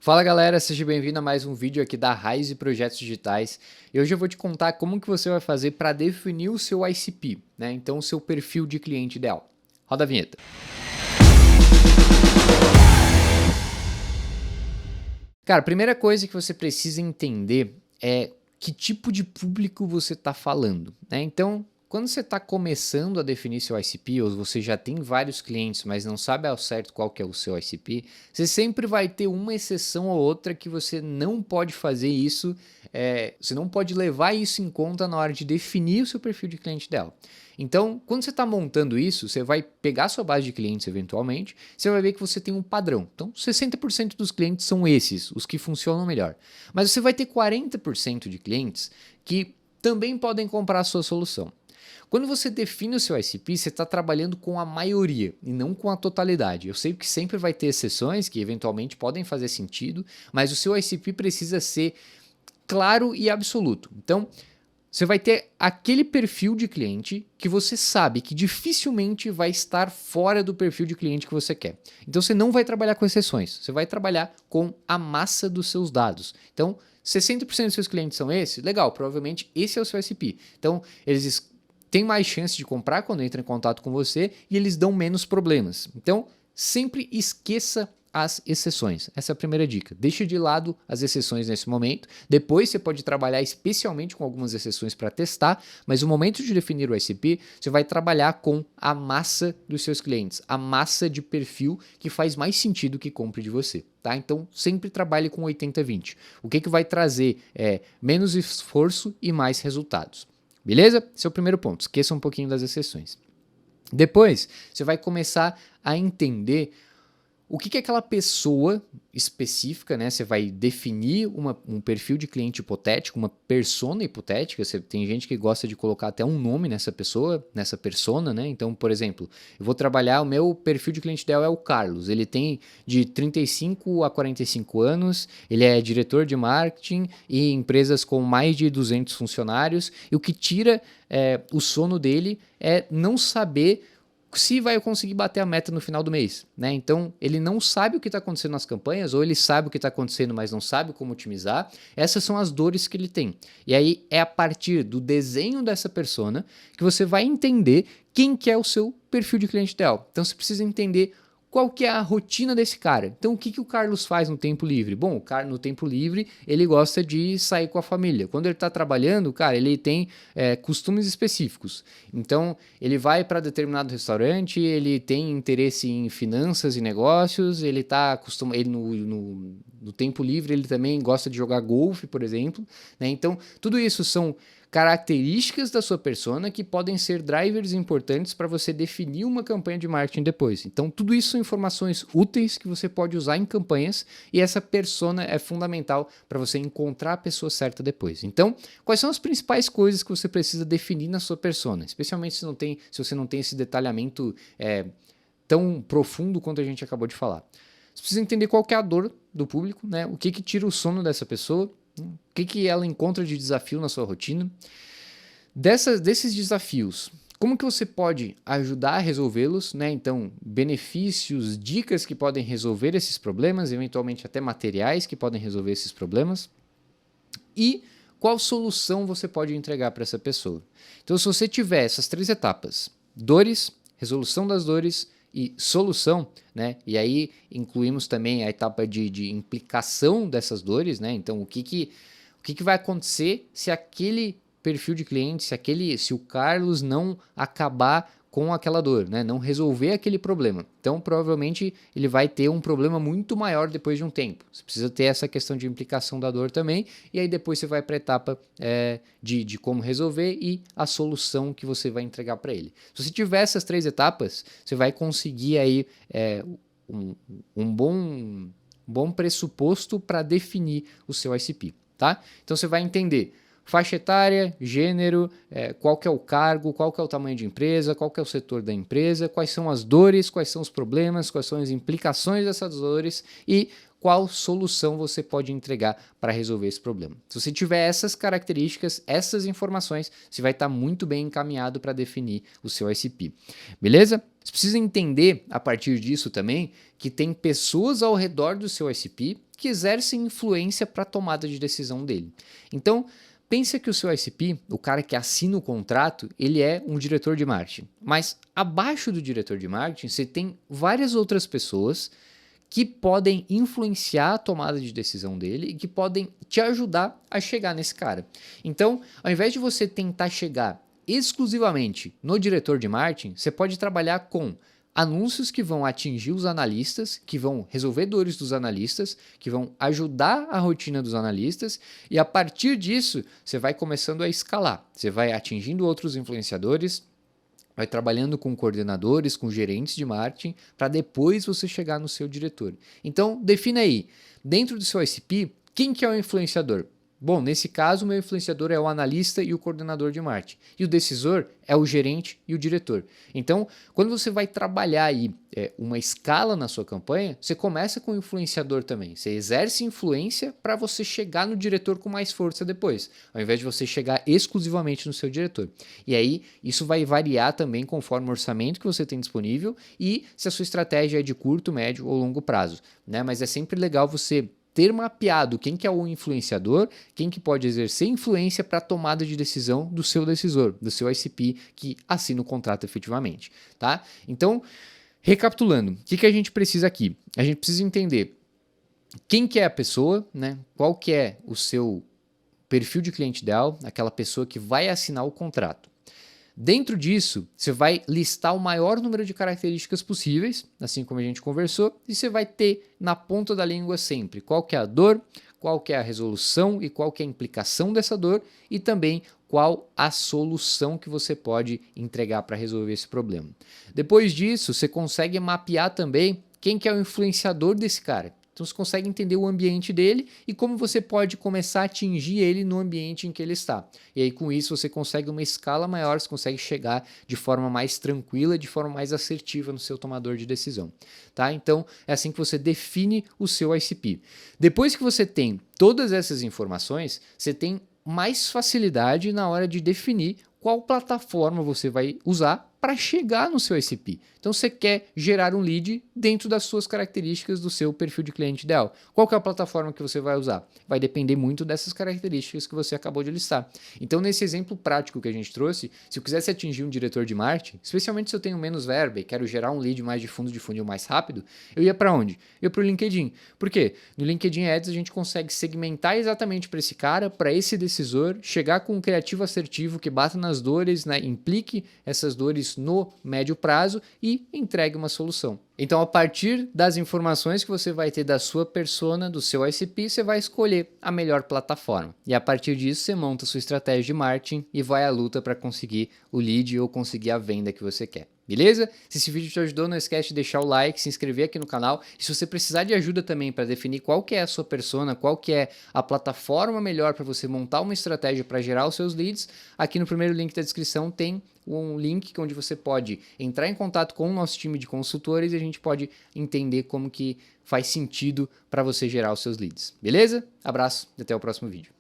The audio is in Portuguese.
Fala galera, seja bem-vindo a mais um vídeo aqui da Raiz e Projetos Digitais. E hoje eu vou te contar como que você vai fazer para definir o seu ICP, né? Então o seu perfil de cliente ideal. Roda a vinheta. Cara, a primeira coisa que você precisa entender é que tipo de público você está falando, né? Então, quando você está começando a definir seu ICP, ou você já tem vários clientes, mas não sabe ao certo qual que é o seu ICP, você sempre vai ter uma exceção ou outra que você não pode fazer isso, você não pode levar isso em conta na hora de definir o seu perfil de cliente ideal. Então, quando você está montando isso, você vai pegar sua base de clientes eventualmente, você vai ver que você tem um padrão. Então, 60% dos clientes são esses, os que funcionam melhor. Mas você vai ter 40% de clientes que também podem comprar a sua solução. Quando você define o seu ICP, você está trabalhando com a maioria e não com a totalidade. Eu sei que sempre vai ter exceções que eventualmente podem fazer sentido, mas o seu ICP precisa ser claro e absoluto. Então, você vai ter aquele perfil de cliente que você sabe que dificilmente vai estar fora do perfil de cliente que você quer. Então você não vai trabalhar com exceções, você vai trabalhar com a massa dos seus dados. Então, 60% dos seus clientes são esses, legal, provavelmente esse é o seu ICP. Então, eles têm mais chance de comprar quando entram em contato com você e eles dão menos problemas. Então, sempre esqueça as exceções. Essa é a primeira dica. Deixe de lado as exceções nesse momento. Depois você pode trabalhar especialmente com algumas exceções para testar, mas no momento de definir o ICP, você vai trabalhar com a massa dos seus clientes, a massa de perfil que faz mais sentido que compre de você. Tá? Então, sempre trabalhe com 80-20. O que vai trazer menos esforço e mais resultados. Beleza? Esse é o primeiro ponto. Esqueça um pouquinho das exceções. Depois, você vai começar a entender o que aquela pessoa específica, né? Você vai definir um perfil de cliente hipotético, uma persona hipotética. Tem gente que gosta de colocar até um nome nessa pessoa, nessa persona, né? Então, por exemplo, eu vou trabalhar, o meu perfil de cliente ideal é o Carlos. Ele tem de 35 a 45 anos, ele é diretor de marketing e empresas com mais de 200 funcionários. E o que tira o sono dele é não saber se vai conseguir bater a meta no final do mês, né? Então, ele não sabe o que está acontecendo nas campanhas, ou ele sabe o que está acontecendo, mas não sabe como otimizar. Essas são as dores que ele tem. E aí, é a partir do desenho dessa persona que você vai entender quem que é o seu perfil de cliente ideal. Então, você precisa entender qual que é a rotina desse cara. Então, o que o Carlos faz no tempo livre? Bom, o cara no tempo livre, ele gosta de sair com a família. Quando ele está trabalhando, cara, ele tem costumes específicos. Então, ele vai para determinado restaurante, ele tem interesse em finanças e negócios, ele está acostumado, ele no tempo livre, ele também gosta de jogar golfe, por exemplo, né? Então, tudo isso são características da sua persona que podem ser drivers importantes para você definir uma campanha de marketing depois. Então, tudo isso são informações úteis que você pode usar em campanhas e essa persona é fundamental para você encontrar a pessoa certa depois. Então, quais são as principais coisas que você precisa definir na sua persona? Especialmente se você não tem esse detalhamento tão profundo quanto a gente acabou de falar. Você precisa entender qual que é a dor do público, né? O que tira o sono dessa pessoa, o que ela encontra de desafio na sua rotina. Desses desafios, como que você pode ajudar a resolvê-los, né? Então, benefícios, dicas que podem resolver esses problemas, eventualmente até materiais que podem resolver esses problemas. E qual solução você pode entregar para essa pessoa. Então, se você tiver essas três etapas, dores, resolução das dores e solução, né? E aí incluímos também a etapa de implicação dessas dores, né? Então, o que vai acontecer se aquele perfil de cliente, se o Carlos não acabar com aquela dor, né? Não resolver aquele problema. Então, provavelmente, ele vai ter um problema muito maior depois de um tempo. Você precisa ter essa questão de implicação da dor também, e aí depois você vai para a etapa de como resolver e a solução que você vai entregar para ele. Se você tiver essas três etapas, você vai conseguir aí um bom pressuposto para definir o seu ICP, tá? Então, você vai entender faixa etária, gênero, qual que é o cargo, qual que é o tamanho de empresa, qual que é o setor da empresa, quais são as dores, quais são os problemas, quais são as implicações dessas dores e qual solução você pode entregar para resolver esse problema. Se você tiver essas características, essas informações, você vai estar muito bem encaminhado para definir o seu ICP. Beleza? Você precisa entender, a partir disso também, que tem pessoas ao redor do seu ICP que exercem influência para a tomada de decisão dele. Então, pensa que o seu ICP, o cara que assina o contrato, ele é um diretor de marketing. Mas abaixo do diretor de marketing, você tem várias outras pessoas que podem influenciar a tomada de decisão dele e que podem te ajudar a chegar nesse cara. Então, ao invés de você tentar chegar exclusivamente no diretor de marketing, você pode trabalhar com anúncios que vão atingir os analistas, que vão resolver dores dos analistas, que vão ajudar a rotina dos analistas, e a partir disso você vai começando a escalar. Você vai atingindo outros influenciadores, vai trabalhando com coordenadores, com gerentes de marketing, para depois você chegar no seu diretor. Então, defina aí, dentro do seu ICP, quem que é o influenciador? Bom, nesse caso, o meu influenciador é o analista e o coordenador de marketing. E o decisor é o gerente e o diretor. Então, quando você vai trabalhar aí uma escala na sua campanha, você começa com o influenciador também. Você exerce influência para você chegar no diretor com mais força depois, ao invés de você chegar exclusivamente no seu diretor. E aí, isso vai variar também conforme o orçamento que você tem disponível e se a sua estratégia é de curto, médio ou longo prazo, né? Mas é sempre legal você ter mapeado quem que é o influenciador, quem que pode exercer influência para a tomada de decisão do seu decisor, do seu ICP que assina o contrato efetivamente, tá? Então, recapitulando, o que a gente precisa aqui? A gente precisa entender quem que é a pessoa, né? Qual que é o seu perfil de cliente ideal, aquela pessoa que vai assinar o contrato. Dentro disso, você vai listar o maior número de características possíveis, assim como a gente conversou, e você vai ter na ponta da língua sempre qual que é a dor, qual que é a resolução e qual que é a implicação dessa dor e também qual a solução que você pode entregar para resolver esse problema. Depois disso, você consegue mapear também quem que é o influenciador desse cara. Então você consegue entender o ambiente dele e como você pode começar a atingir ele no ambiente em que ele está. E aí com isso você consegue uma escala maior, você consegue chegar de forma mais tranquila, de forma mais assertiva no seu tomador de decisão. Tá? Então é assim que você define o seu ICP. Depois que você tem todas essas informações, você tem mais facilidade na hora de definir qual plataforma você vai usar para chegar no seu ICP. Então você quer gerar um lead dentro das suas características do seu perfil de cliente ideal. Qual que é a plataforma que você vai usar? Vai depender muito dessas características que você acabou de listar. Então nesse exemplo prático que a gente trouxe, se eu quisesse atingir um diretor de marketing, especialmente se eu tenho menos verba e quero gerar um lead mais de fundo de funil mais rápido, eu ia para onde? Eu ia para o LinkedIn. Por quê? No LinkedIn Ads a gente consegue segmentar exatamente para esse cara, para esse decisor, chegar com um criativo assertivo que bata nas dores, né, implique essas dores no médio prazo e entregue uma solução. Então, a partir das informações que você vai ter da sua persona, do seu ICP, você vai escolher a melhor plataforma. E a partir disso, você monta a sua estratégia de marketing e vai à luta para conseguir o lead ou conseguir a venda que você quer. Beleza? Se esse vídeo te ajudou, não esquece de deixar o like, se inscrever aqui no canal. E se você precisar de ajuda também para definir qual que é a sua persona, qual que é a plataforma melhor para você montar uma estratégia para gerar os seus leads, aqui no primeiro link da descrição tem um link onde você pode entrar em contato com o nosso time de consultores e a gente pode entender como que faz sentido para você gerar os seus leads. Beleza? Abraço e até o próximo vídeo.